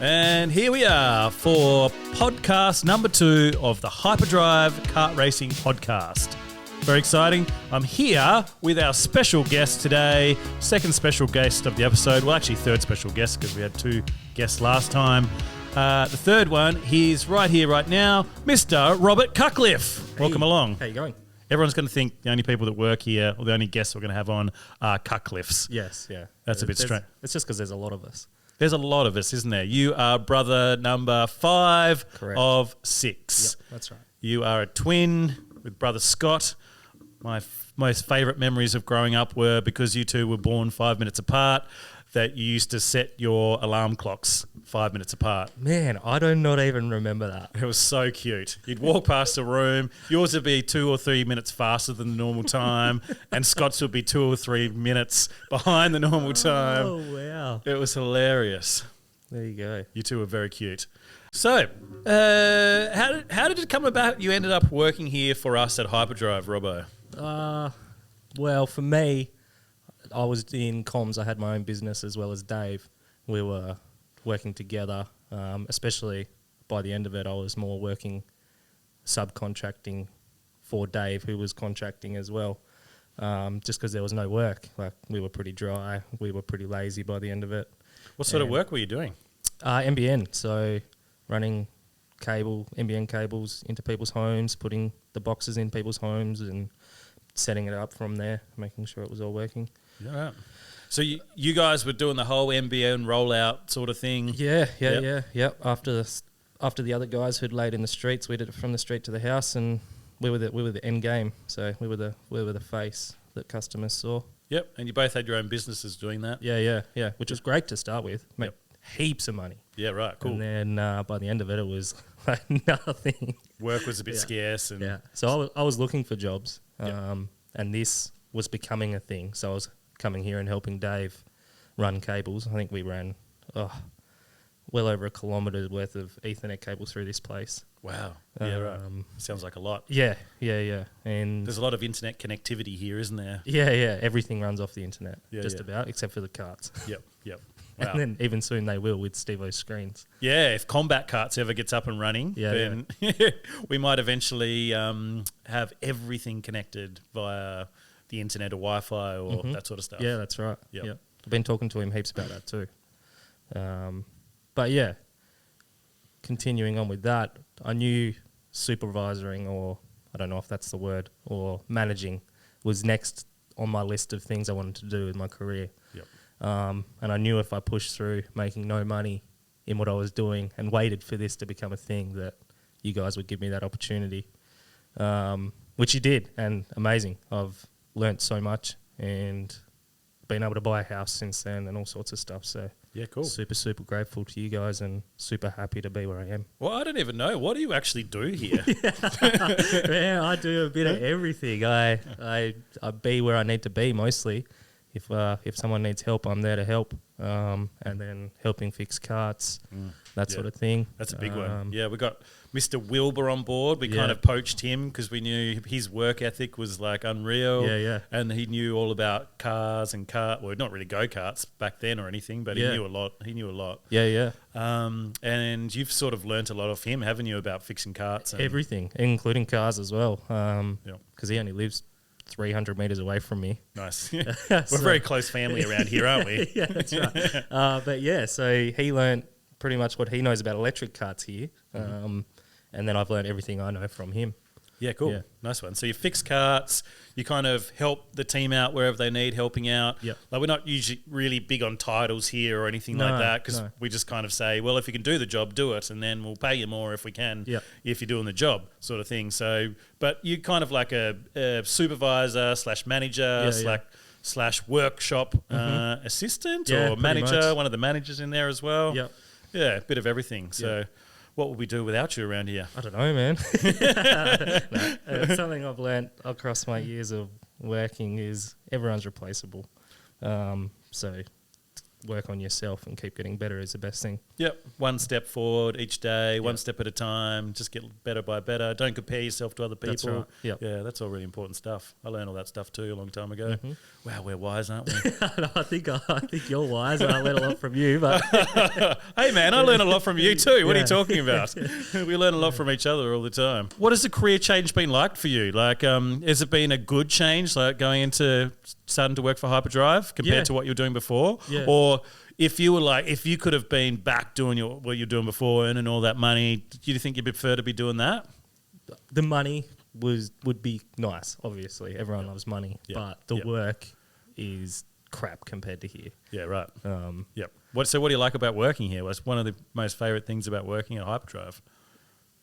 And here we are for podcast number 2 of the Hyperdrive Kart Racing podcast. Very exciting. I'm here with our special guest today, second special guest of the episode. Well, actually third special guest because we had 2 guests last time. The third one, he's right here right now, Mr. Robert Cutcliffe. Hey, welcome along. How you going? Everyone's going to think the only people that work here or the only guests we're going to have on are Cutcliffes. Yes, yeah. That's a bit strange. It's just because there's a lot of us. There's a lot of us, isn't there? You are brother number 5 Correct. of 6. Yep, that's right. You are a twin with brother Scott. My most favourite memories of growing up were because you two were born 5 minutes apart, that you used to set your alarm clocks 5 minutes apart. Man, I do not even remember that. It was so cute. You'd walk past a room, yours would be 2 or 3 minutes faster than the normal time, and Scott's would be 2 or 3 minutes behind the normal time. Oh, wow. It was hilarious. There you go. You two were very cute. So, how did it come about you ended up working here for us at Hyperdrive, Robbo? Well, for me, I was in comms. I had my own business as well as Dave. We were working together, especially by the end of it, I was more working subcontracting for Dave, who was contracting as well, just because there was no work. Like, we were pretty dry. We were pretty lazy by the end of it. What sort of work were you doing? NBN, so running NBN cables into people's homes, putting the boxes in people's homes and setting it up from there, making sure it was all working. Yeah, right. So you guys were doing the whole NBN rollout sort of thing? Yeah. After the other guys who'd laid in the streets, we did it from the street to the house, and we were the end game. So we were the face that customers saw. Yep, and you both had your own businesses doing that? Yeah, which was great to start with. Made heaps of money. Yeah, right, cool. And then by the end of it, it was like nothing. Work was a bit scarce. And so I was looking for jobs, and this was becoming a thing. So I was coming here and helping Dave run cables. I think we ran well over 1 kilometre worth of Ethernet cables through this place. Wow. Yeah, right. Sounds like a lot. Yeah. And there's a lot of internet connectivity here, isn't there? Yeah. Everything runs off the internet, about, except for the carts. Yep. Wow. And then even soon they will with Steve-O's screens. Yeah, if Combat Carts ever gets up and running, then we might eventually have everything connected via the internet or Wi-Fi or that sort of stuff. Yeah, that's right. Yep. I've been talking to him heaps about that too. But yeah, continuing on with that, I knew supervising, or I don't know if that's the word, or managing was next on my list of things I wanted to do with my career. Yep. And I knew if I pushed through making no money in what I was doing and waited for this to become a thing, that you guys would give me that opportunity, which you did, and amazing. I've learnt so much and been able to buy a house since then and all sorts of stuff. So yeah, cool. Super grateful to you guys and super happy to be where I am. Well, I don't even know. What do you actually do here? Man, I do a bit of everything. I be where I need to be mostly. If someone needs help, I'm there to help. And then helping fix carts, that sort of thing. That's a big one. Yeah, we got Mr. Wilbur on board. We kind of poached him because we knew his work ethic was like unreal. Yeah. And he knew all about cars and well, not really go-karts back then or anything, but he knew a lot. Yeah. And you've sort of learnt a lot of him, haven't you, about fixing carts? And everything, including cars as well. Because he only lives 300 metres away from me. Nice. We're a very close family around here, aren't we? Yeah, that's right. So he learnt pretty much what he knows about electric carts here. And then I've learnt everything I know from him. Yeah, cool. Yeah. Nice one. So you fix carts, you kind of help the team out wherever they need helping out. Yep. Like, we're not usually really big on titles here or anything like that, because we just kind of say, well, if you can do the job, do it, and then we'll pay you more if we can, if you're doing the job, sort of thing. So, but you're kind of like a supervisor / manager / workshop assistant or manager, one of the managers in there as well. Yep. Yeah, a bit of everything. So what would we do without you around here? I don't know, man. Something I've learnt across my years of working is everyone's replaceable. So work on yourself and keep getting better is the best thing. Yep. One step forward each day, one step at a time. Just get better by better. Don't compare yourself to other people. That's right. Yep. Yeah, that's all really important stuff. I learned all that stuff too a long time ago. Wow, we're wise, aren't we? No, I think you're wise, and I learn a lot from you. But hey, man, I learn a lot from you too. What are you talking about? We learn a lot from each other all the time. What has the career change been like for you? Like, has it been a good change, like going into starting to work for Hyperdrive compared to what you were doing before? Yeah. Or if you could have been back doing what you're doing before, earning all that money, do you think you'd prefer to be doing that? the money would be nice. Obviously, everyone loves money, but the work is crap compared to here. Yeah, right. Yep. What do you like about working here? What's one of the most favourite things about working at Hyperdrive?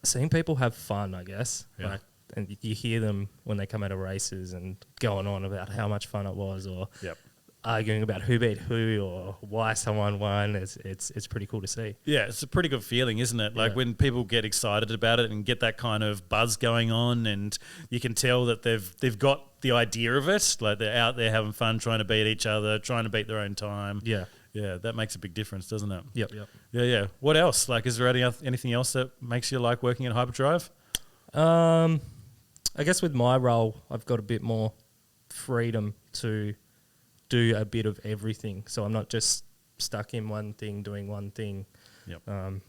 Seeing people have fun, I guess. Yeah. Like, and you hear them when they come out of races and going on about how much fun it was, or arguing about who beat who or why someone won. It's pretty cool to see. Yeah, it's a pretty good feeling, isn't it? Like when people get excited about it and get that kind of buzz going on, and you can tell that they've got the idea of it. Like they're out there having fun, trying to beat each other, trying to beat their own time. Yeah. Yeah, that makes a big difference, doesn't it? Yep. Yeah. What else? Like, is there anything else that makes you like working at Hyperdrive? I guess with my role, I've got a bit more freedom to do a bit of everything. So I'm not just stuck in one thing, doing one thing. Yep.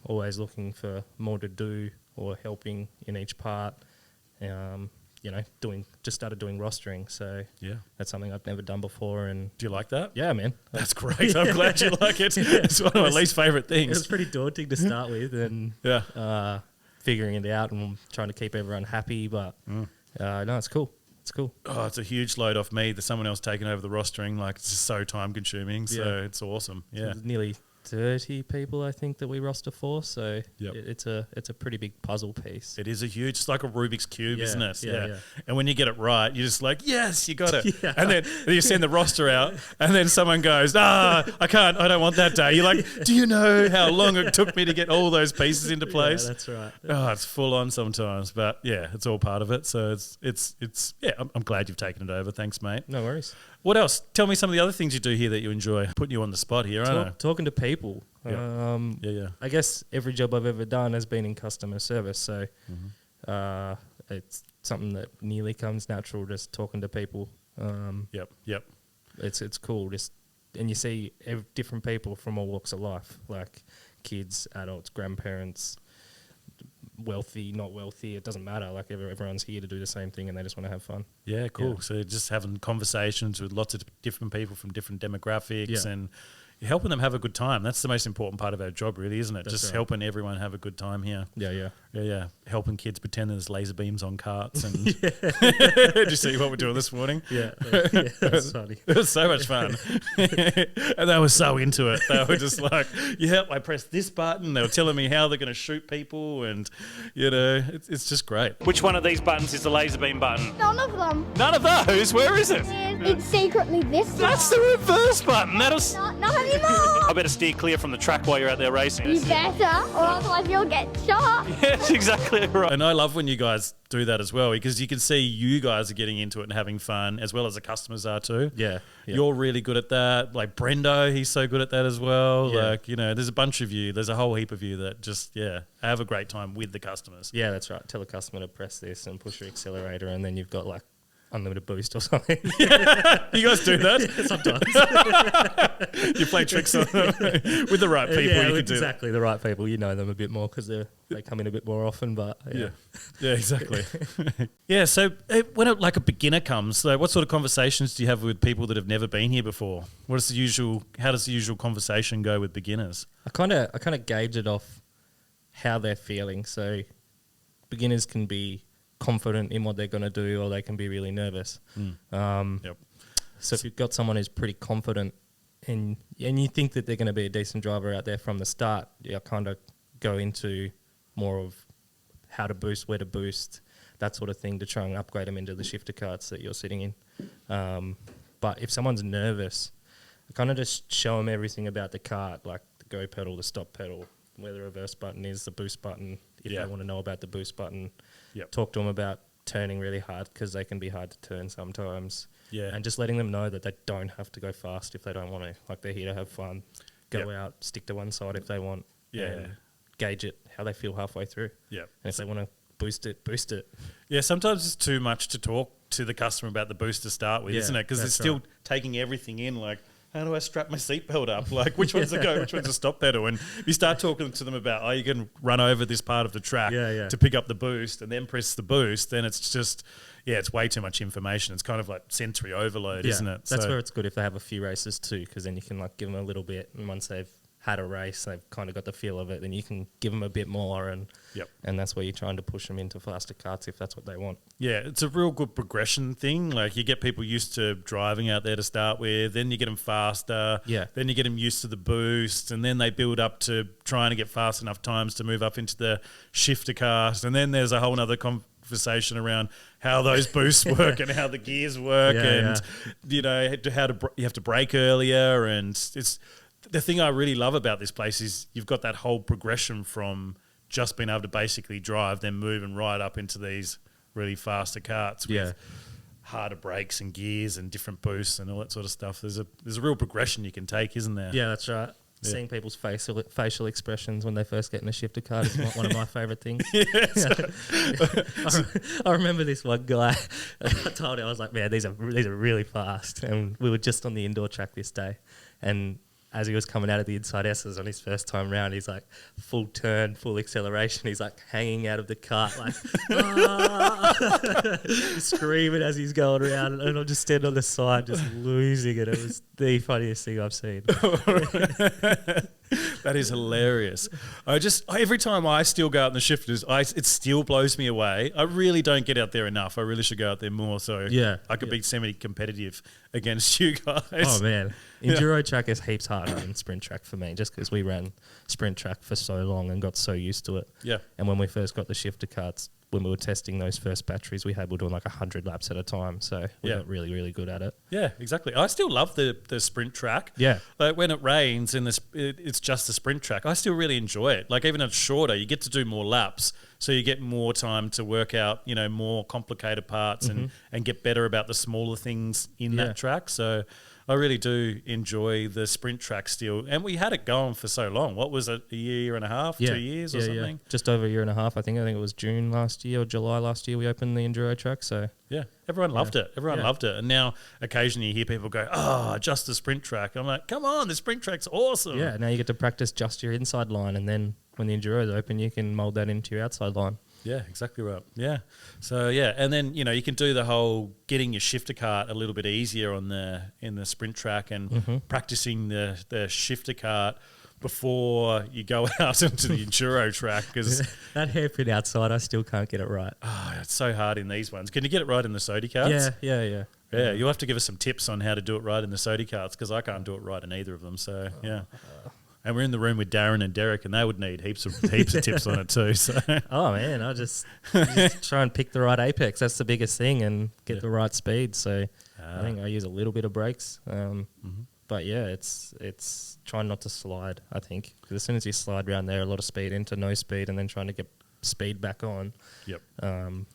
Always looking for more to do or helping in each part. Just started doing rostering, so that's something I've never done before. And do you like that? Yeah, man, that's great. I'm glad you like it. It's one of my least favourite things. It was pretty daunting to start with, and figuring it out and trying to keep everyone happy. But no, it's cool. It's cool. Oh, it's a huge load off me. There's someone else taking over the rostering. Like, it's just so time consuming. So it's awesome. Yeah, there's nearly 30 people, I think, that we roster for. So it's a pretty big puzzle piece. It is it's like a Rubik's Cube, isn't it? Yeah. And when you get it right, you're just like, yes, you got it. And then you send the roster out, and then someone goes, I don't want that day. You're like, do you know how long it took me to get all those pieces into place? Yeah, that's right. Oh, it's full on sometimes, but it's all part of it. So I'm glad you've taken it over. Thanks, mate. No worries. What else? Tell me some of the other things you do here that you enjoy. Putting you on the spot here, aren't I? Talking to people. I guess every job I've ever done has been in customer service, so it's something that nearly comes natural, just talking to people. It's cool. And you see different people from all walks of life, like kids, adults, grandparents, wealthy, not wealthy, it doesn't matter. Like everyone's here to do the same thing and they just want to have fun. Yeah, cool. So just having conversations with lots of different people from different demographics and helping them have a good time. That's the most important part of our job, really, isn't it? That's just helping everyone have a good time here. Yeah. Helping kids pretend there's laser beams on carts. And did you see what we're doing this morning? Yeah, that's funny. It was so much fun. And they were so into it. They were just like, I pressed this button. They were telling me how they're going to shoot people, and it's just great. Which one of these buttons is the laser beam button? None of them. None of those? Where is it? It's secretly this one. That's the reverse button. Not anymore. I better steer clear from the track while you're out there racing. You better, or otherwise you'll get shot. Yes, exactly right. And I love when you guys do that as well, because you can see you guys are getting into it and having fun, as well as the customers are too. Yeah. You're really good at that. Like Brendo, he's so good at that as well. Yeah. Like, there's a bunch of you. There's a whole heap of you that just, have a great time with the customers. Yeah, that's right. Tell a customer to press this and push your accelerator, and then you've got like unlimited boost or something. You guys do that? Sometimes. You play tricks on them with the right people. Yeah, you can do exactly the right people. You know them a bit more because they come in a bit more often. But yeah, exactly. So when like a beginner comes, so what sort of conversations do you have with people that have never been here before? How does the usual conversation go with beginners? I kind of gauge it off how they're feeling. So beginners can be confident in what they're going to do, or they can be really nervous. So if you've got someone who's pretty confident and you think that they're going to be a decent driver out there from the start, you kind of go into more of how to boost, where to boost, that sort of thing, to try and upgrade them into the shifter carts that you're sitting in. But if someone's nervous, I kind of just show them everything about the kart, like the go pedal, the stop pedal, where the reverse button is, the boost button, if they want to know about the boost button. Talk to them about turning really hard because they can be hard to turn sometimes. Yeah. And just letting them know that they don't have to go fast if they don't want to. Like, they're here to have fun. Go out, stick to one side if they want. Yeah. And gauge it, how they feel halfway through. Yeah. And if they want to boost it, boost it. Yeah, sometimes it's too much to talk to the customer about the boost to start with, isn't it? Because they're still taking everything in, like, how do I strap my seatbelt up? Like, which one's the go, which one's the stop pedal? And you start talking to them about, oh, you can run over this part of the track to pick up the boost and then press the boost, then it's just, it's way too much information. It's kind of like sensory overload, isn't it? That's where it's good if they have a few races too, because then you can like give them a little bit, and once they've had a race, they've kind of got the feel of it, then you can give them a bit more, and that's where you're trying to push them into faster karts if that's what they want. Yeah, it's a real good progression thing. Like, you get people used to driving out there to start with, then you get them faster, then you get them used to the boost, and then they build up to trying to get fast enough times to move up into the shifter cars, and then there's a whole other conversation around how those boosts work and how the gears work, you know, you have to brake earlier, and it's the thing I really love about this place is you've got that whole progression from just being able to basically drive, then moving right up into these really faster karts with harder brakes and gears and different boosts and all that sort of stuff. There's a real progression you can take, isn't there? Yeah, that's right. Yeah. Seeing people's facial expressions when they first get in a shifter kart is one of my favourite things. I remember this one guy. I told him, I was like, man, these are really fast. And we were just on the indoor track this day, and as he was coming out of the inside S's on his first time round, he's like full turn, full acceleration. He's like hanging out of the cart, like screaming as he's going around, and I'm just standing on the side, just losing it. It was the funniest thing I've seen. That is hilarious. Every time I still go out in the shifters, it still blows me away. I really don't get out there enough. I really should go out there more, so I could be semi-competitive against you guys. Oh man, enduro track is heaps harder than sprint track for me, just because we ran sprint track for so long and got so used to it. Yeah. And when we first got the shifter karts, when we were testing those first batteries we had, we were doing like 100 laps at a time, so we got really, really good at it. Yeah, exactly. I still love the sprint track. Yeah. Like when it rains and it's just a sprint track, I still really enjoy it. Like even if it's shorter, you get to do more laps, so you get more time to work out, you know, more complicated parts and get better about the smaller things in that track. So I really do enjoy the sprint track still. And we had it going for so long. What was it, a year and a half, 2 years or something? Yeah. Just over a year and a half. I think it was June last year or July last year we opened the enduro track. So yeah, everyone loved it. Everyone loved it. And now occasionally you hear people go, just the sprint track. I'm like, come on, the sprint track's awesome. Yeah, now you get to practice just your inside line, and then when the enduro's open, you can mould that into your outside line. Yeah, exactly right. Yeah. So and then you can do the whole getting your shifter kart a little bit easier in the sprint track and practicing the shifter kart before you go out into the enduro track, because that hairpin outside, I still can't get it right. Oh, it's so hard in these ones. Can you get it right in the Sodi karts? Yeah. You'll have to give us some tips on how to do it right in the Sodi karts, because I can't do it right in either of them. So and we're in the room with Darren and Derek, and they would need heaps of tips on it too. So. Oh man, I just try and pick the right apex. That's the biggest thing, and get the right speed. So I think I use a little bit of brakes, but it's trying not to slide. I think, because as soon as you slide around there, a lot of speed into no speed, and then trying to get speed back on. Yep,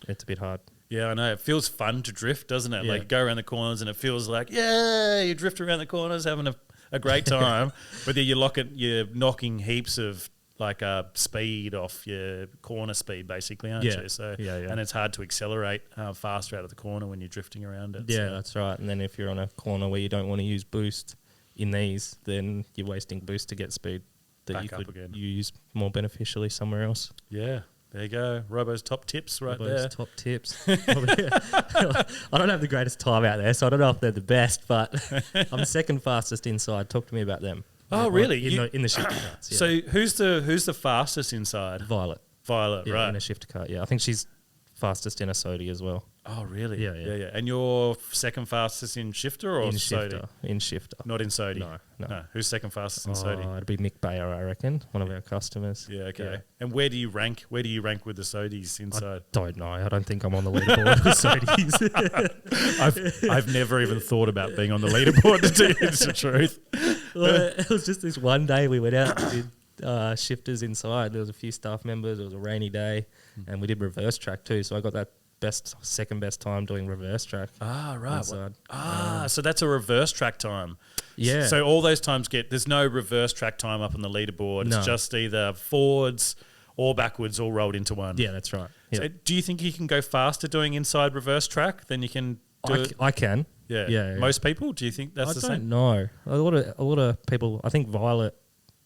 it's a bit hard. Yeah, I know. It feels fun to drift, doesn't it? Yeah. Like, go around the corners, and it feels like you drift around the corners, having a great time, but then you're knocking heaps of like speed off your corner speed, basically, aren't you? So and it's hard to accelerate faster out of the corner when you're drifting around it. Yeah, that's right. And then if you're on a corner where you don't want to use boost in these, then you're wasting boost to get speed that back you could use more beneficially somewhere else. Yeah. There you go. Robo's top tips right there. Robo's top tips. I don't have the greatest time out there, so I don't know if they're the best, but I'm second fastest inside. Talk to me about them. Oh, really? In the shifter karts. Yeah. So who's the fastest inside? Violet, right. In a shifter kart, I think she's fastest in a Sodi as well. Oh, really? Yeah. And you're second fastest in shifter or Sodi? In shifter. Not in Sodi? No. Who's second fastest in Sodi? It'd be Mick Bayer, I reckon, one of our customers. Yeah, okay. Yeah. And where do you rank with the Sodis inside? I don't know. I don't think I'm on the leaderboard with Sodis. I've never even thought about being on the leaderboard, to tell you the truth. Well, it was just this one day we went out and did shifters inside. There was a few staff members. It was a rainy day, and we did reverse track too. So I got that second best time doing reverse track. Ah, right. Inside. So that's a reverse track time. Yeah. So all those times there's no reverse track time up on the leaderboard. No. It's just either forwards or backwards all rolled into one. Yeah, that's right. So Yeah. do you think you can go faster doing inside reverse track than you can do it? I can. Yeah. Yeah. Most people? Do you think that's I the don't same? know. A lot of people. I think Violet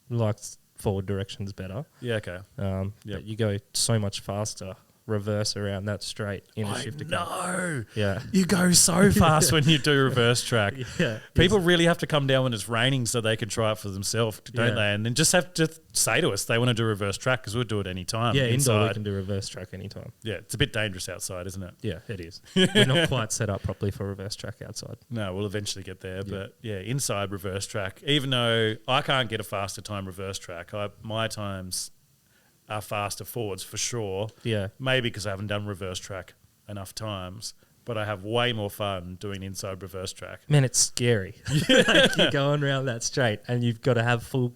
likes forward directions better. Yeah, okay. Yep. But you go so much faster reverse around that straight in a shifter car. No. Yeah. You go so fast when you do reverse track. Yeah. People really have to come down when it's raining so they can try it for themselves, don't Yeah. they? And then just have to say to us they want to do reverse track because we'll do it any time. Yeah, indoor we inside. can do reverse track anytime. Yeah, it's a bit dangerous outside, isn't it? Yeah, it is. We're not quite set up properly for reverse track outside. No, we'll eventually get there. But yeah, inside reverse track, even though I can't get a faster time reverse track, my times are faster forwards for sure. Yeah. Maybe because I haven't done reverse track enough times, but I have way more fun doing inside reverse track. Man, it's scary. Like you're going around that straight and you've got to have full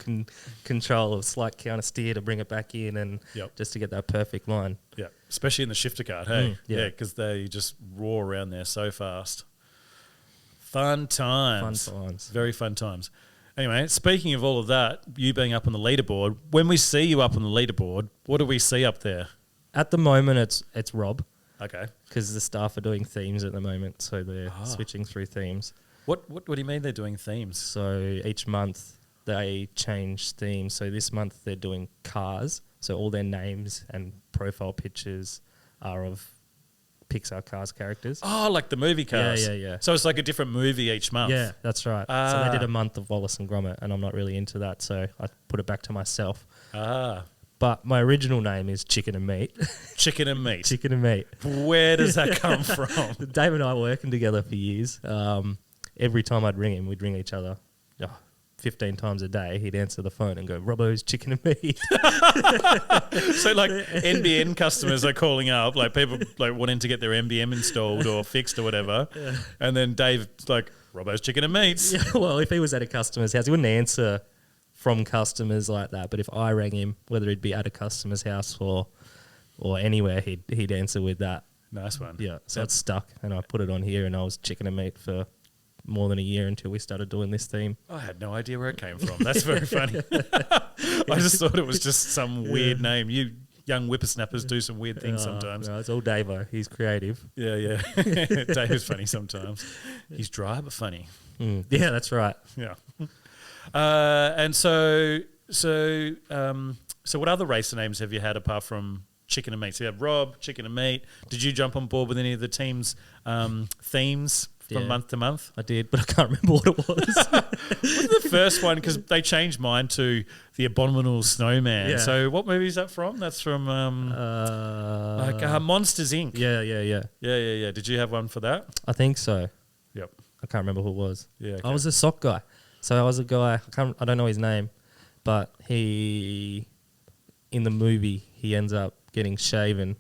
control of slight counter steer to bring it back in and Yep. just to get that perfect line. Yeah, especially in the shifter cart, hey? yeah. Because they just roar around there so fast. Fun times. Fun times. Very fun times. Anyway, speaking of all of that, you being up on the leaderboard, when we see you up on the leaderboard, what do we see up there? At the moment, it's Rob Okay. because the staff are doing themes at the moment, so they're switching through themes. What do you mean they're doing themes? So each month they change themes. So this month they're doing cars. So all their names and profile pictures are of Pixar Cars characters. Oh, like the movie cars. Yeah. So it's like a different movie each month. Yeah, that's right. So they did a month of Wallace and Gromit, and I'm not really into that, so I put it back to myself. But my original name is Chicken and Meat. Chicken and meat. Chicken and Meat. Where does that come from? Dave and I were working together for years. Every time I'd ring him, we'd ring each other 15 times a day. He'd answer the phone and go, Robbo's Chicken and Meat. So like NBN customers are calling up, like people like wanting to get their NBN installed or fixed or whatever. Yeah. And then Dave's like, Robbo's Chicken and Meats. Yeah, well, if he was at a customer's house, he wouldn't answer from customers like that. But if I rang him, whether he'd be at a customer's house or anywhere, he'd answer with that. Nice one. Yeah, so it's stuck. And I put it on here and I was Chicken and Meat for more than a year until we started doing this theme. I had no idea where it came from. That's very funny. I just thought it was just some weird name. You young whippersnappers do some weird things sometimes. No, it's all Davo. He's creative. Yeah. Dave is funny sometimes. He's dry but funny. Yeah, that's right. Yeah. And so what other racer names have you had apart from Chicken and Meat? So you have Rob, Chicken and Meat. Did you jump on board with any of the team's themes from month to month? I did, but I can't remember what it was. What was the first one? Because they changed mine to The Abominable Snowman. Yeah. So what movie is that from? That's from Monsters, Inc. Yeah. Yeah. Did you have one for that? I think so. Yep. I can't remember who it was. Yeah, okay. I was a sock guy. So I was a guy, I don't know his name, but in the movie, he ends up getting shaven.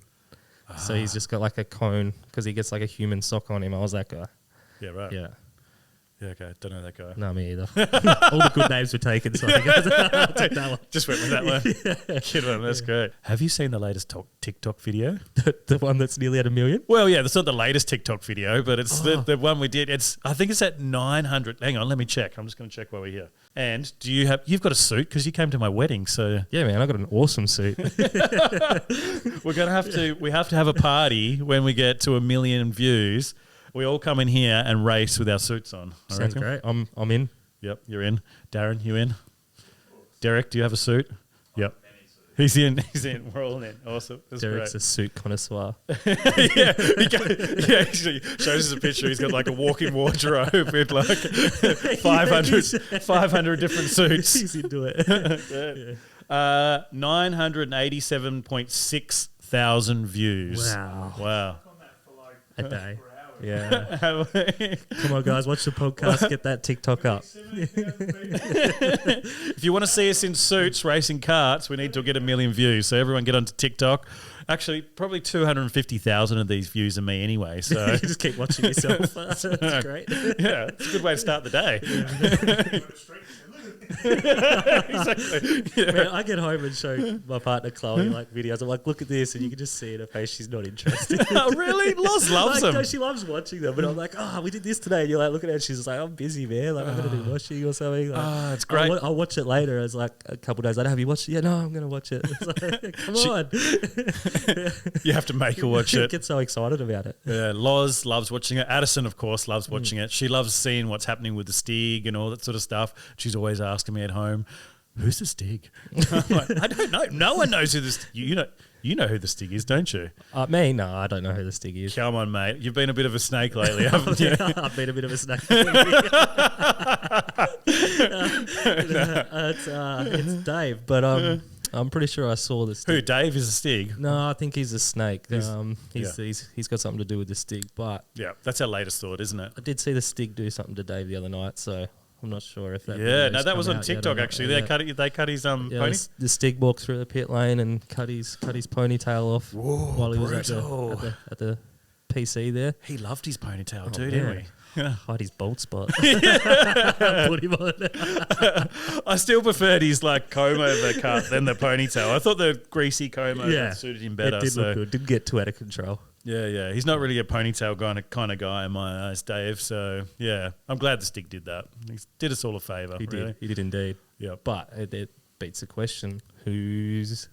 So he's just got like a cone because he gets like a human sock on him. I was that guy. Yeah, right. Yeah. Yeah, okay. Don't know that guy. No, me either. All the good names were taken, so I guess I'll take that one. Just went with that one. Good one. That's great. Have you seen the latest TikTok video? The one that's nearly at 1 million? Well, yeah, that's not the latest TikTok video, but it's the one we did. I think it's at 900. Hang on, let me check. I'm just going to check while we're here. And you've got a suit because you came to my wedding, so Yeah, man, I got an awesome suit. we have to have a party when we get to 1 million views. We all come in here and race with our suits on. I Sounds reckon. great. I'm in. Yep, you're in. Darren, you in? Derek, do you have a suit? Yep. He's in. We're all in. Awesome. That's Derek's great. a suit connoisseur. Yeah, he actually shows us a picture. He's got like a walk-in wardrobe with like 500 different suits. He's into it. 987.6 thousand views. Wow. A day. Yeah. Come on, guys, watch the podcast. Get that TikTok up. If you want to see us in suits racing karts, we need to get 1 million views. So everyone get onto TikTok Actually, probably 250,000 of these views are me anyway. So You just keep watching yourself. That's great. yeah, it's a good way to start the day. Exactly. Yeah. Man, I get home and show my partner Chloe like videos. I'm like, look at this, and you can just see in her face she's not interested. Oh, really? Loz loves them. No, she loves watching them, but I'm like, we did this today. And you're like, look at her. And she's just like, I'm busy, man. Like, I'm gonna do washing or something. Like, it's great. I'll watch it later. It's like a couple of days later. Have you watched it? Yeah, no, I'm gonna watch it. It's like, come on. You have to make her watch it. Get so excited about it. Yeah, Loz loves watching it. Addison, of course, loves watching it. She loves seeing what's happening with the Stig and all that sort of stuff. She's always asking me at home, "Who's the Stig?" I'm like, I don't know. No one knows who the Stig. You know who the Stig is, don't you? Me? No, I don't know who the Stig is. Come on, mate. You've been a bit of a snake lately, haven't you? I've been a bit of a snake. It's Dave, but I'm pretty sure I saw the Stig. Who, Dave is a Stig? No, I think he's a snake. He's yeah. he's got something to do with the Stig. But Yeah, that's our latest thought, isn't it? I did see the Stig do something to Dave the other night, so I'm not sure if that. Yeah, no, that was come on out yet TikTok or not. actually. Yeah. They cut his pony. The Stig walked through the pit lane and cut his ponytail off while he was brutal. at the PC there. He loved his ponytail too, man. didn't he? Hide his bald spot. Put him on. I still preferred his like comb over cut than the ponytail. I thought the greasy comb over suited him better. It did look good. Didn't get too out of control. Yeah. He's not really a ponytail kind of guy in my eyes, Dave. So yeah, I'm glad the Stig did that. He did us all a favour. He really. did. He did indeed. Yeah, But it beats the question: who's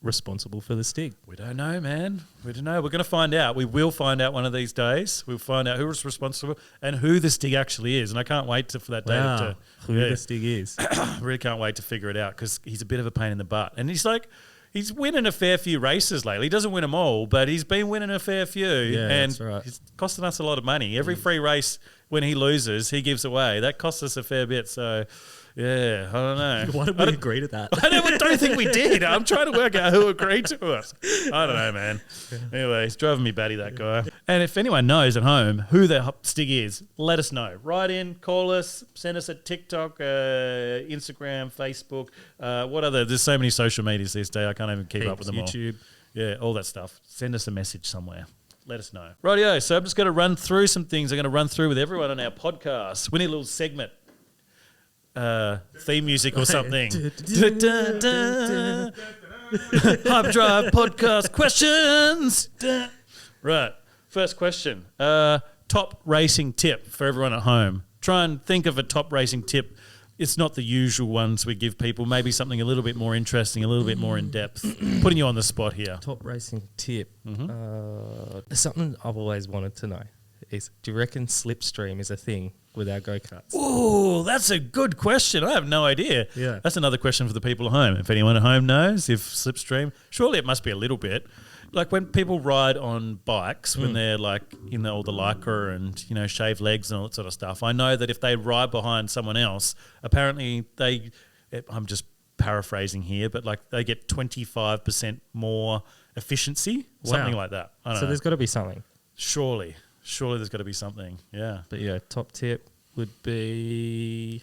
responsible for the Stig? we don't know, man. We don't know. We're going to find out. We will find out one of these days. We'll find out who is responsible and who the Stig actually is. And I can't wait for that day to who the Stig is. I really can't wait to figure it out because he's a bit of a pain in the butt. And he's winning a fair few races lately. He doesn't win them all, but he's been winning a fair few. Yeah, and that's right. He's costing us a lot of money. Every free race when he loses, he gives away. That costs us a fair bit. So, yeah, I don't know. Why did we agree to that? I don't think we did. I'm trying to work out who agreed to us. I don't know, man. Anyway, he's driving me batty, that guy. And if anyone knows at home who the Stig is, let us know. Write in, call us, send us a TikTok, Instagram, Facebook. There's so many social medias these days. I can't even keep up with them YouTube. all. Yeah, all that stuff. Send us a message somewhere. Let us know. Rightio, so I'm just going to run through some things I'm going to run through with everyone on our podcast. We need a little segment. Theme music or something. Hyperdrive podcast questions. Right. First question. Top racing tip for everyone at home. Try and think of a top racing tip. It's not the usual ones we give people. Maybe something a little bit more interesting, a little bit more in depth. Putting you on the spot here. Top racing tip. Something I've always wanted to know is: do you reckon slipstream is a thing with our go-karts? Oh, that's a good question. I have no idea. Yeah. That's another question for the people at home. If anyone at home knows if slipstream, surely it must be a little bit. Like when people ride on bikes, when they're like in all the lycra and, shaved legs and all that sort of stuff, I know that if they ride behind someone else, apparently I'm just paraphrasing here, but like they get 25% more efficiency, something like that. I don't know. There's got to be something. Surely there's got to be something. Yeah. But yeah, top tip would be...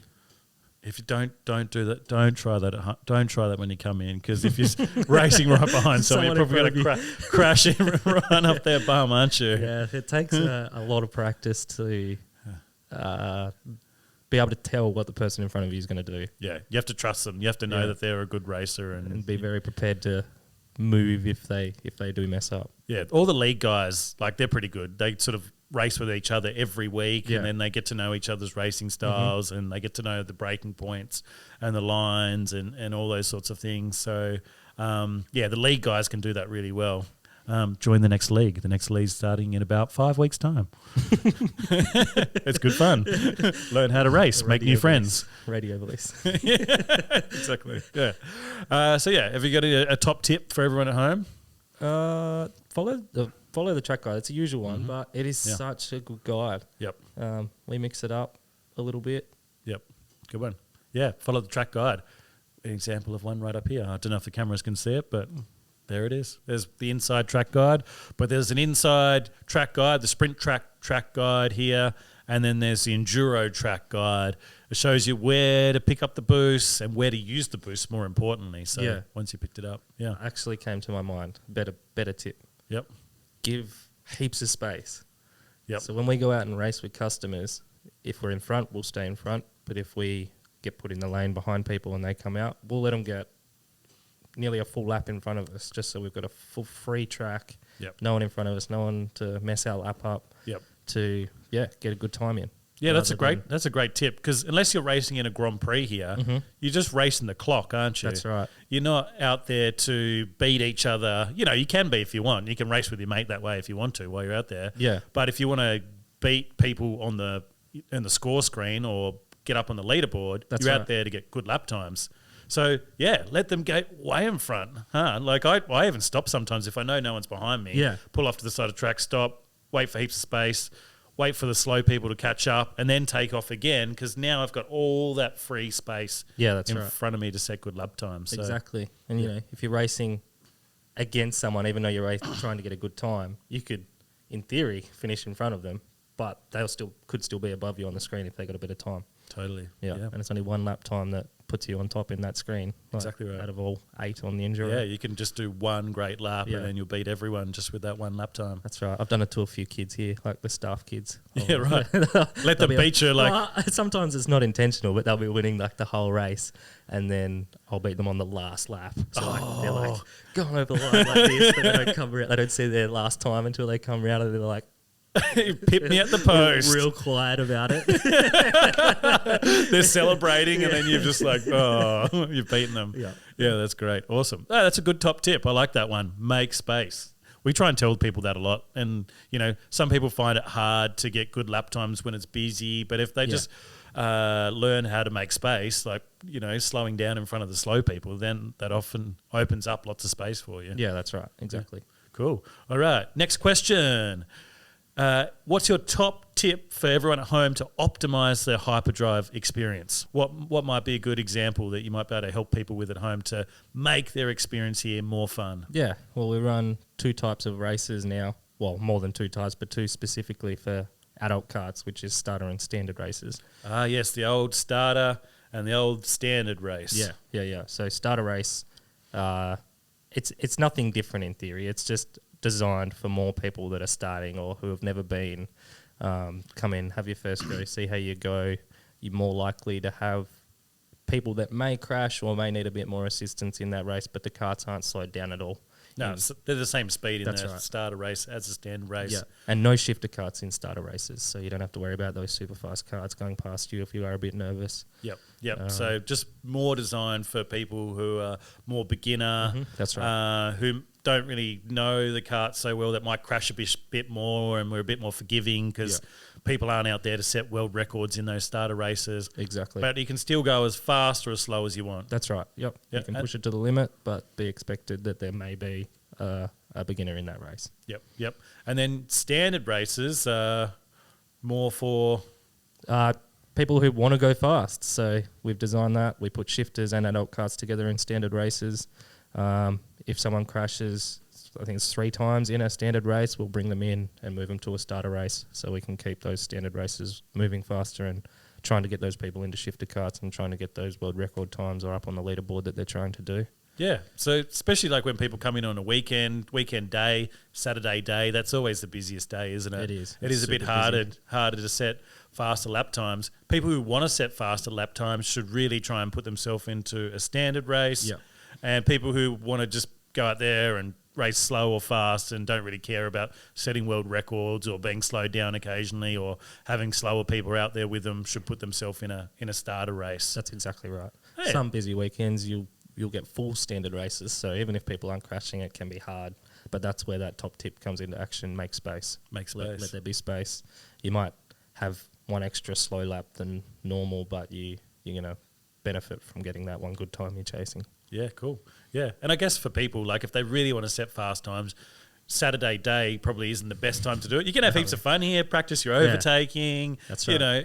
If you don't do that, don't try that when you come in, because if you're racing right behind someone, you're probably going to crash and run up their bum, aren't you? Yeah, it takes a lot of practice to be able to tell what the person in front of you is going to do. Yeah, you have to trust them. You have to know that they're a good racer and be very prepared to move if they do mess up. Yeah, all the league guys, like they're pretty good. They sort of race with each other every week, and then they get to know each other's racing styles, and they get to know the braking points and the lines and all those sorts of things. So, the league guys can do that really well. Join the next league. The next league's starting in about 5 weeks' time. It's good fun. Learn how to race, make new friends. Radio voice. Exactly. Yeah. Have you got a top tip for everyone at home? Follow the track guide. It's a usual one, but it is such a good guide. Yep. We mix it up a little bit. Yep. Good one. Yeah, follow the track guide. An example of one right up here. I don't know if the cameras can see it, but there it is. There's the inside track guide, but there's an inside track guide, the sprint track guide here. And then there's the Enduro Track Guide. It shows you where to pick up the boost and where to use the boost, more importantly. So once you picked it up, Actually came to my mind. Better tip. Yep. Give heaps of space. Yep. So when we go out and race with customers, if we're in front, we'll stay in front. But if we get put in the lane behind people and they come out, we'll let them get nearly a full lap in front of us, just so we've got a full free track. Yep. No one in front of us, no one to mess our lap up. Yep. To get a good time in. Yeah, that's a great tip, because unless you're racing in a Grand Prix here, you're just racing the clock, aren't you? That's right. You're not out there to beat each other. You know, you can be if you want. You can race with your mate that way if you want to while you're out there. Yeah. But if you want to beat people in the score screen or get up on the leaderboard, you're out there to get good lap times. So, let them go way in front. Like I even stop sometimes if I know no one's behind me. Yeah. Pull off to the side of the track, stop, wait for heaps of space, wait for the slow people to catch up, and then take off again, because now I've got all that free space in front of me to set good lap times. So. Exactly. And, you know, if you're racing against someone, even though you're trying to get a good time, you could, in theory, finish in front of them, but they could still be above you on the screen if they got a bit of time. Totally. Yeah. And it's only one lap time that puts you on top in that screen. Exactly right. Out of all 8 on the Enduro. Yeah, you can just do one great lap and then you'll beat everyone just with that one lap time. That's right. I've done it to a few kids here, like the staff kids. Yeah, right. Let them beat you. Sometimes it's not intentional, but they'll be winning like the whole race, and then I'll beat them on the last lap. So they're like going over the line like this, but they don't come out. They don't see their last time until they come around, and they're like, "Pip me at the post." Real quiet about it. They're celebrating, and then you're just like, "Oh, you've beaten them." Yeah, that's great. Awesome. Oh, that's a good top tip. I like that one. Make space. We try and tell people that a lot, and you know, some people find it hard to get good lap times when it's busy. But if they just learn how to make space, like, you know, slowing down in front of the slow people, then that often opens up lots of space for you. Yeah, that's right. Exactly. Yeah. Cool. All right. Next question. What's your top tip for everyone at home to optimize their hyperdrive experience? What might be a good example that you might be able to help people with at home to make their experience here more fun? Yeah, well, we run 2 types of races now. Well, more than 2 types, but 2 specifically for adult karts, which is starter and standard races. Ah, yes, the old starter and the old standard race. Yeah. So starter race, it's nothing different in theory. It's just designed for more people that are starting or who have never been. Come in, have your first go, see how you go. You're more likely to have people that may crash or may need a bit more assistance in that race, but the karts aren't slowed down at all. No, they're the same speed in the starter race as the standard race. Yeah, and no shifter karts in starter races, so you don't have to worry about those super fast karts going past you if you are a bit nervous. Yep. So just more designed for people who are more beginner. That's right. Who don't really know the kart so well, that might crash a bit more, and we're a bit more forgiving because people aren't out there to set world records in those starter races. Exactly. But you can still go as fast or as slow as you want. That's right. Yep. You can push it to the limit, but be expected that there may be a beginner in that race. Yep. And then standard races are more for people who want to go fast. So we've designed that. We put shifters and adult karts together in standard races. If someone crashes, I think it's 3 times in a standard race, we'll bring them in and move them to a starter race, so we can keep those standard races moving faster and trying to get those people into shifter karts and trying to get those world record times or up on the leaderboard that they're trying to do. Yeah, so especially like when people come in on a weekend day, Saturday day, that's always the busiest day, isn't it? It is. It is a bit harder to set faster lap times. People who want to set faster lap times should really try and put themselves into a standard race. Yeah. And people who want to just go out there and race slow or fast and don't really care about setting world records or being slowed down occasionally or having slower people out there with them should put themselves in a starter race. That's exactly right. Hey. Some busy weekends you'll get full standard races, so even if people aren't crashing, it can be hard. But that's where that top tip comes into action: make space. Make space. Let there be space. You might have one extra slow lap than normal, but you're going to benefit from getting that one good time you're chasing. Yeah, cool. Yeah, and I guess for people, like if they really want to set fast times, Saturday day probably isn't the best time to do it. You can have heaps of fun here, practice your overtaking. That's right. You know,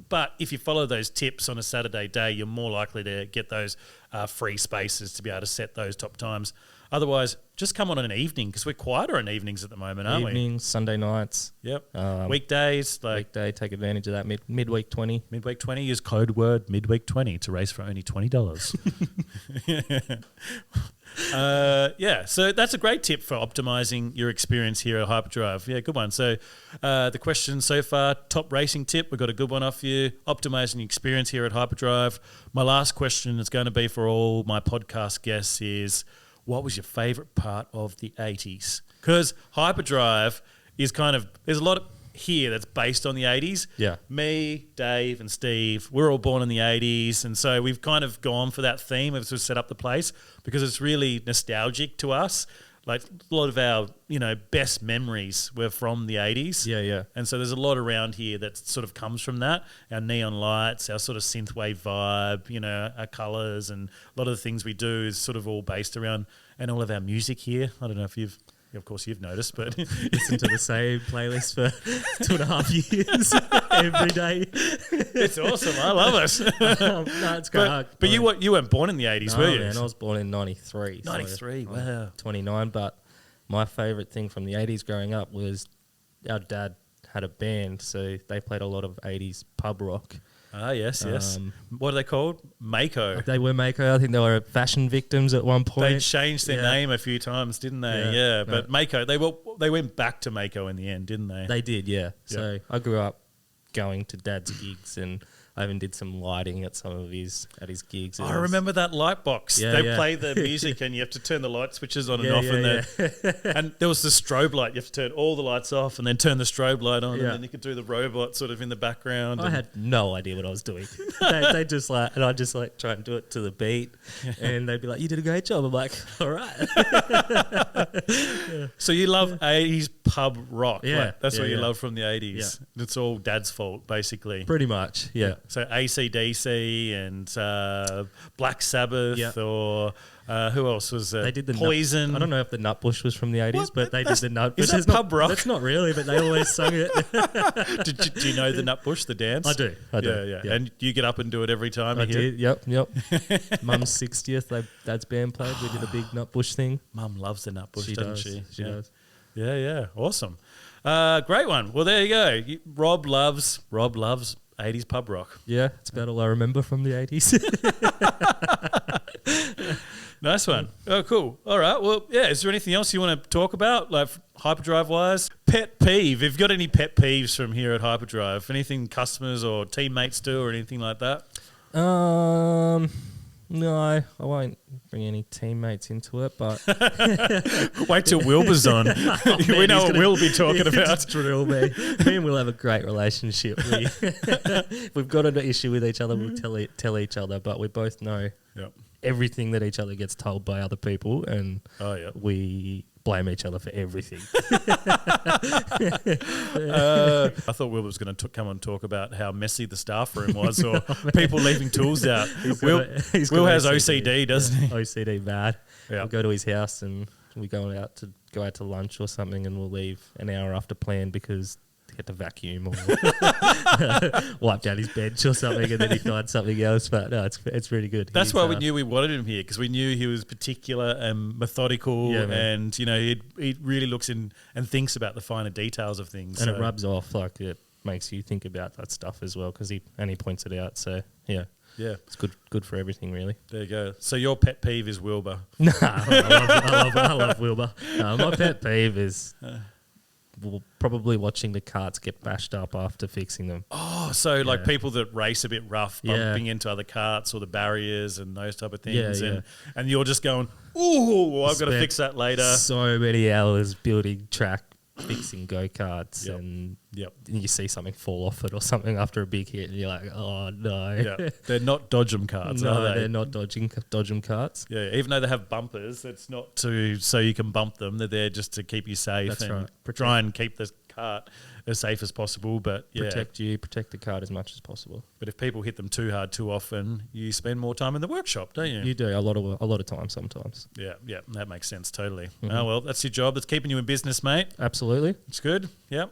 but if you follow those tips on a Saturday day, you're more likely to get those free spaces to be able to set those top times. Otherwise, just come on an evening because we're quieter on evenings at the moment, aren't Evenings, Sunday nights. Yep. Weekdays, Weekday, take advantage of that. Midweek 20. Midweek 20 is code word midweek 20 to race for only $20. So that's a great tip for optimizing your experience here at Hyperdrive. Yeah, good one. So the question so far, top racing tip, we've got a good one off you. Optimizing the experience here at Hyperdrive. My last question is going to be for all my podcast guests is, what was your favourite part of the 80s? Because Hyperdrive is there's a lot of here that's based on the 80s. Yeah. Me, Dave and Steve, we're all born in the 80s. And so we've kind of gone for that theme of set up the place because it's really nostalgic to us. Like a lot of our, best memories were from the 80s. Yeah. And so there's a lot around here that sort of comes from that. Our neon lights, our sort of synthwave vibe, our colours, and a lot of the things we do is sort of all based around, and all of our music here. I don't know if of course you've noticed, but listen to the same playlist for 2.5 years every day. It's awesome. I love it. No, it's great. But you weren't born in the 80s, were you? Man, I was born in 93. 93, so wow. 29, but my favourite thing from the 80s growing up was our dad had a band, so they played a lot of 80s pub rock. Ah, yes. What are they called? Mako. They were Mako. I think they were fashion victims at one point. They changed their name a few times, didn't they? Yeah. But Mako, they went back to Mako in the end, didn't they? They did, yeah. So I grew up going to Dad's gigs, and I even did some lighting at his gigs. I remember that light box. They play the music and you have to turn the light switches on and off. And there was the strobe light. You have to turn all the lights off and then turn the strobe light on, and then you could do the robot sort of in the background. I had no idea what I was doing. they just and I just try and do it to the beat, and they'd be like, "You did a great job." I'm like, "All right." So you love 80s pub rock. Yeah. That's what you love from the 80s. Yeah. It's all Dad's fault, basically. Pretty much, yeah. So AC/DC and Black Sabbath, or who else was there? They did the Poison. I don't know if the Nutbush was from the 80s, but they did the Nutbush. Is that pub rock? That's not really, but they always sung it. Do you know the Nutbush, the dance? I do. Yeah. And you get up and do it every time? I did, yep. Mum's 60th, Dad's band played. We did a big Nutbush thing. Mum loves the Nutbush, doesn't she? She does. Yeah. Awesome. Great one. Well, there you go. Rob loves 80s pub rock. Yeah, it's about all I remember from the 80s. Nice one. Oh, cool. All right. Well, is there anything else you want to talk about, like Hyperdrive-wise? Pet peeve. Have you got any pet peeves from here at Hyperdrive? Anything customers or teammates do or anything like that? No, I won't bring any teammates into it, but... Wait till Wilbur's on. We know what Will be talking about. Drill me. Me and Will have a great relationship. We've got an issue with each other, we'll tell each other, but we both know everything that each other gets told by other people, and we blame each other for everything. I thought Will was going to come and talk about how messy the staff room was, or people leaving tools out. Will has OCD, doesn't he? OCD bad. Yeah. We'll go to his house and we go out to lunch or something, and we'll leave an hour after plan because he had to vacuum or wipe down his bench or something, and then he finds something else. But no, it's really good. That's why we knew we wanted him here, because we knew he was particular and methodical, and he really looks in and thinks about the finer details of things. And it rubs off, like it makes you think about that stuff as well, because he points it out. So yeah, it's good for everything, really. There you go. So your pet peeve is Wilbur? No, I love Wilbur. My pet peeve is probably watching the carts get bashed up after fixing them. Oh, so like people that race a bit rough, bumping into other carts or the barriers and those type of things, and you're just going, ooh, I've got to fix that later. So many hours building track, fixing go-karts, and you see something fall off it or something after a big hit, and you're like, oh no. They're not dodgem carts, no, are they? They're not dodgem carts. Yeah, even though they have bumpers, it's not so you can bump them. They're there just to keep you safe. That's and right. Try and keep the cart as safe as possible, but protect the cart as much as possible. But if people hit them too hard too often, you spend more time in the workshop, don't you? You do a lot of time sometimes. Yeah, that makes sense totally. Oh well, that's your job. That's keeping you in business, mate. Absolutely, it's good. Yep,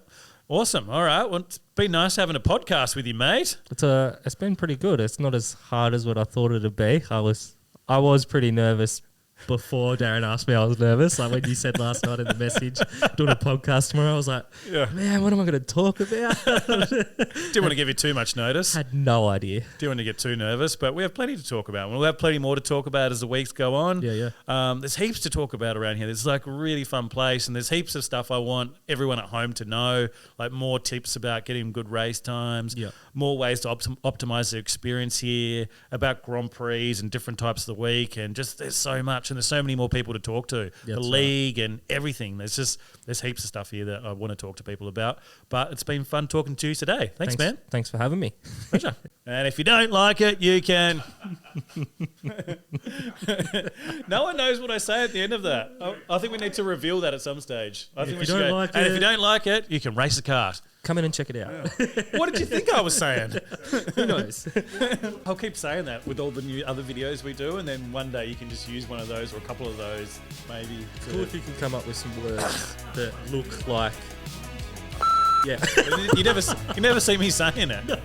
awesome. All right, well, it's been nice having a podcast with you, mate. It's been pretty good. It's not as hard as what I thought it'd be. I was pretty nervous before Darren asked me, I was nervous. Like when you said last night in the message, doing a podcast tomorrow, I was like, man, what am I going to talk about? Didn't want to give you too much notice. Had no idea. Didn't want to get too nervous, but we have plenty to talk about. We'll have plenty more to talk about as the weeks go on. Yeah. There's heaps to talk about around here. There's like a really fun place, and there's heaps of stuff I want everyone at home to know, like more tips about getting good race times, more ways to optimize their experience here, about Grand Prix and different types of the week, and just there's so much, and there's so many more people to talk to. The league and everything. There's heaps of stuff here that I want to talk to people about. But it's been fun talking to you today. Thanks, man. Thanks for having me. Pleasure. And if you don't like it, you can. No one knows what I say at the end of that. I think we need to reveal that at some stage. I think we should go, and if you don't like it, you can race a kart. Come in and check it out. What did you think I was saying? Who knows? I'll keep saying that with all the new other videos we do, and then one day you can just use one of those or a couple of those, maybe. Cool if you can come up with some words that look like. Yeah. You never see me saying it.